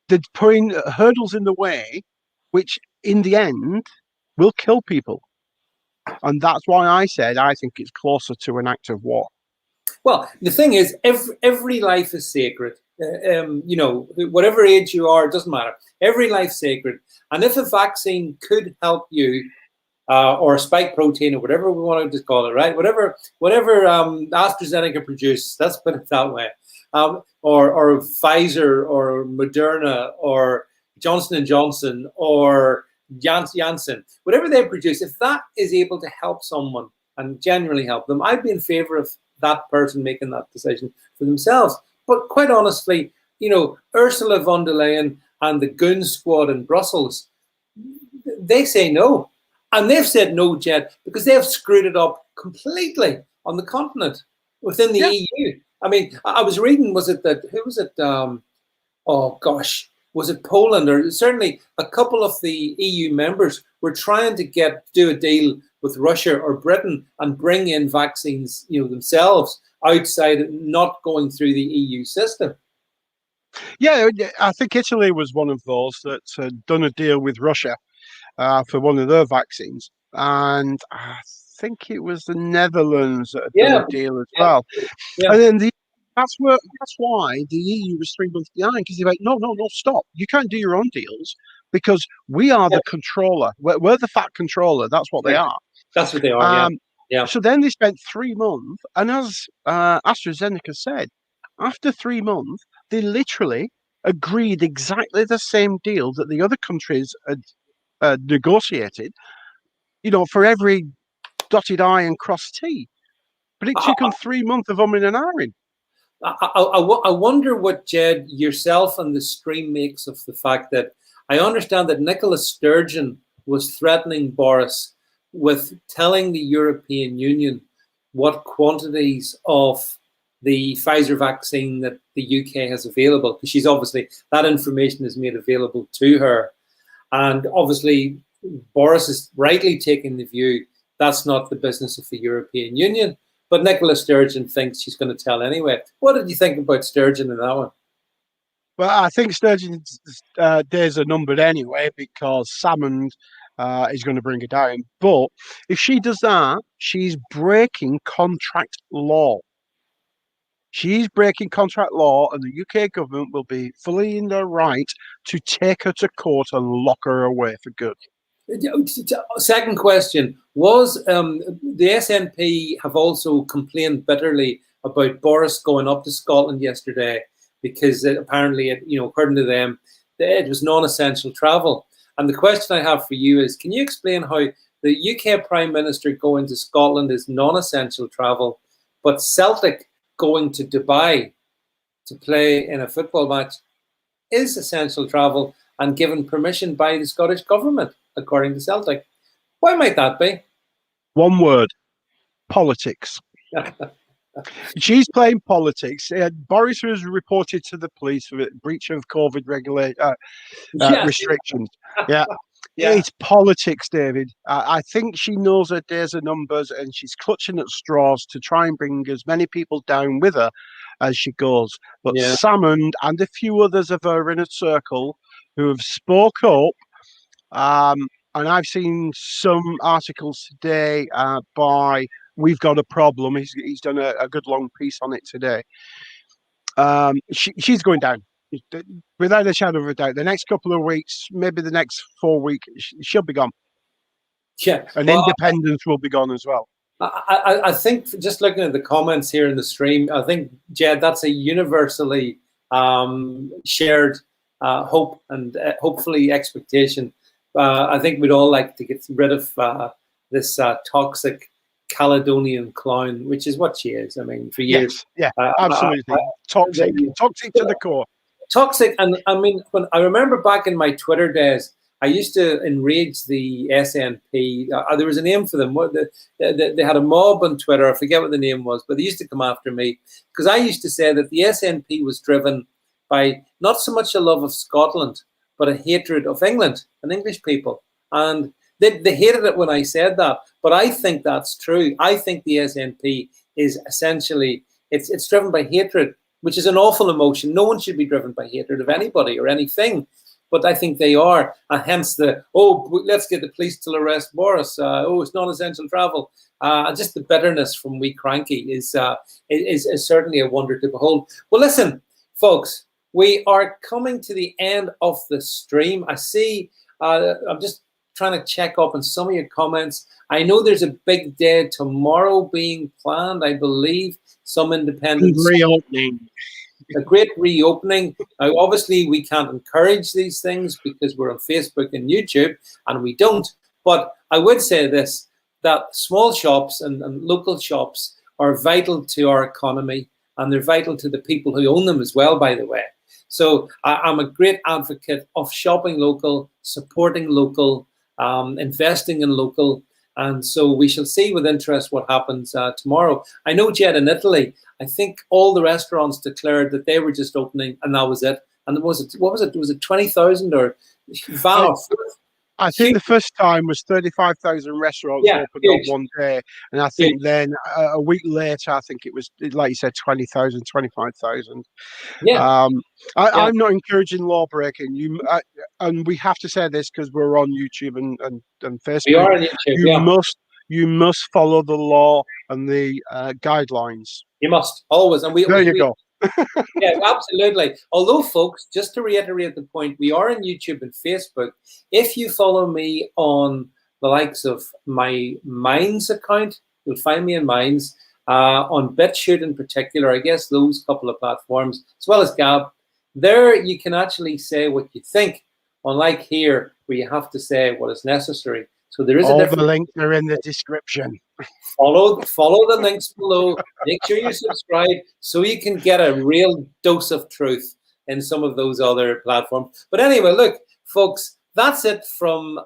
they're putting hurdles in the way, which in the end will kill people. And that's why I said I think it's closer to an act of war. Well, the thing is, every life is sacred. Whatever age you are, it doesn't matter. Every life's sacred. And if a vaccine could help you, or a spike protein, or whatever we want to just call it, right? Whatever AstraZeneca produced, let's put it that way, or Pfizer, or Moderna, or Johnson & Johnson, or Janssen, whatever they produce, if that is able to help someone and genuinely help them, I'd be in favor of that person making that decision for themselves. But quite honestly, Ursula von der Leyen and the Goon Squad in Brussels, they say no. And they've said no, Jed, because they have screwed it up completely on the continent, within the EU. I mean, I was reading, who was it? Oh gosh, was it Poland, or certainly a couple of the EU members were trying to do a deal with Russia or Britain and bring in vaccines, themselves outside, not going through the EU system. Yeah, I think Italy was one of those that had done a deal with Russia for one of their vaccines, and I think it was the Netherlands that had done a deal as well. Yeah. And then that's why the EU was 3 months behind, because they're like, no, stop! You can't do your own deals because we are the controller. We're the fat controller. That's what they are. That's what they are. Yeah. So then they spent 3 months, and as AstraZeneca said, after 3 months, they literally agreed exactly the same deal that the other countries had negotiated. For every dotted I and crossed T. But it took them 3 months of umming and ahhing. I wonder what, Jed, yourself and the stream makes of the fact that I understand that Nicola Sturgeon was threatening Boris with telling the European Union what quantities of the Pfizer vaccine that the UK has available, because she's obviously, that information is made available to her. And obviously, Boris is rightly taking the view that's not the business of the European Union. But Nicola Sturgeon thinks she's going to tell anyway. What did you think about Sturgeon in that one? Well, I think Sturgeon's days are numbered anyway, because Salmond is going to bring her down. But if she does that, she's breaking contract law. She's breaking contract law, and the UK government will be fully in their right to take her to court and lock her away for good. Second question, was the SNP have also complained bitterly about Boris going up to Scotland yesterday, because apparently, according to them, it was non-essential travel. And the question I have for you is, can you explain how the UK Prime Minister going to Scotland is non-essential travel, but Celtic going to Dubai to play in a football match is essential travel and given permission by the Scottish government, according to Celtic? Why might that be? One word: politics. She's playing politics. Boris was reported to the police for breach of COVID restrictions. Yeah. It's politics, David. I think she knows her days are numbers, and she's clutching at straws to try and bring as many people down with her as she goes. But Salmond and a few others of her inner circle who have spoke up, and I've seen some articles today by We've Got a Problem. He's done a good long piece on it today. She's going down. Without a shadow of a doubt. The next couple of weeks, maybe the next 4 weeks, she'll be gone. Yeah. And independence will be gone as well. I think, just looking at the comments here in the stream, I think, Jed, that's a universally shared hope and hopefully expectation. I think we'd all like to get rid of this toxic Caledonian clown, which is what she is. I mean, for years. Yes, yeah, absolutely. Toxic to the core. Toxic, and I mean, when I remember back in my Twitter days, I used to enrage the SNP. There was a name for them. They had a mob on Twitter. I forget what the name was, but they used to come after me because I used to say that the SNP was driven by not so much a love of Scotland, but a hatred of England and English people. And they hated it when I said that. But I think that's true. I think the SNP is essentially, it's driven by hatred, which is an awful emotion. No one should be driven by hatred of anybody or anything. But I think they are, and hence let's get the police to arrest Boris. It's non-essential travel. Just the bitterness from wee Cranky is certainly a wonder to behold. Well, listen, folks, we are coming to the end of the stream. I see, I'm just trying to check up on some of your comments. I know there's a big day tomorrow being planned, I believe. Some independent reopening. A great reopening. Now, obviously, we can't encourage these things because we're on Facebook and YouTube, and we don't. But I would say this, that small shops and local shops are vital to our economy, and they're vital to the people who own them as well, by the way. So I'm a great advocate of shopping local, supporting local, investing in local. And so we shall see with interest what happens tomorrow. I know, Jed, in Italy, I think all the restaurants declared that they were just opening and that was it. and what was it? Was it 20,000 or Vance? I think the first time was 35,000 restaurants Yeah, opened on huge. one day. And I Huge. think then a week later, I think it was, like you said, 20,000, 25,000. Yeah, yeah. I'm not encouraging law breaking. And we have to say this because we're on YouTube and We Facebook. are on YouTube. You Yeah, must you must follow the law and the guidelines. you must always, and There you go. yeah, absolutely. Although, folks, just to reiterate the point, we are on YouTube and Facebook. If you follow me on the likes of my Minds account, you'll find me in Minds, on Bitchute in particular, I guess those couple of platforms, as well as Gab. There you can actually say what you think, unlike here, where you have to say what is necessary. So there is a All difference. the links are in the description. Follow the links below. Make sure you subscribe so you can get a real dose of truth in some of those other platforms. But anyway, look, folks, that's it from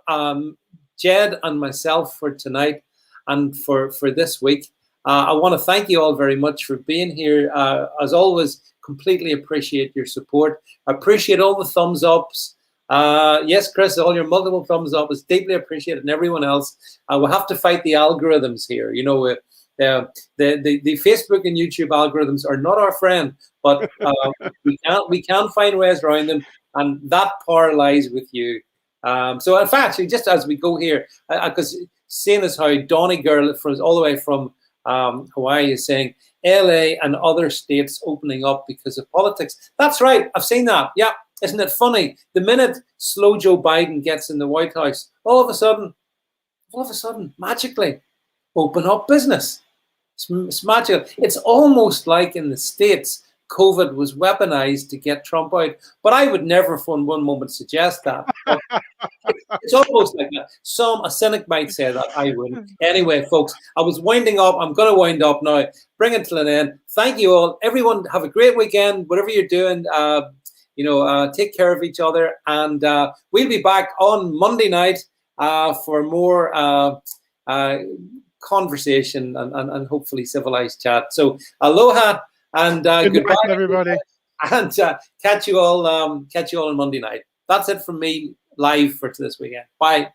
Jed and myself for tonight and for this week. I want to thank you all very much for being here. As always, completely appreciate your support. Appreciate all the thumbs ups. Yes, Chris, all your multiple thumbs up is deeply appreciated, and everyone else. We'll have to fight the algorithms here. You know, the Facebook and YouTube algorithms are not our friend, but we can find ways around them, and that power lies with you. So, in fact, just as we go here, because seeing as how Donny Girl from all the way from Hawaii is saying LA and other states opening up because of politics. That's right. I've seen that. Yeah. Isn't it funny? The minute slow Joe Biden gets in the White House, all of a sudden, magically, open up business. It's magical. It's almost like in the States, COVID was weaponized to get Trump out. But I would never for one moment suggest that. It's almost like that. A cynic might say that. I wouldn't. Anyway, folks, I was winding up. I'm going to wind up now. Bring it to an end. Thank you all. Everyone, have a great weekend. Whatever you're doing, take care of each other, and we'll be back on Monday night for more conversation and hopefully civilized chat. So aloha and goodbye, everybody, and catch you all on Monday night. That's it from me live for this weekend. Bye.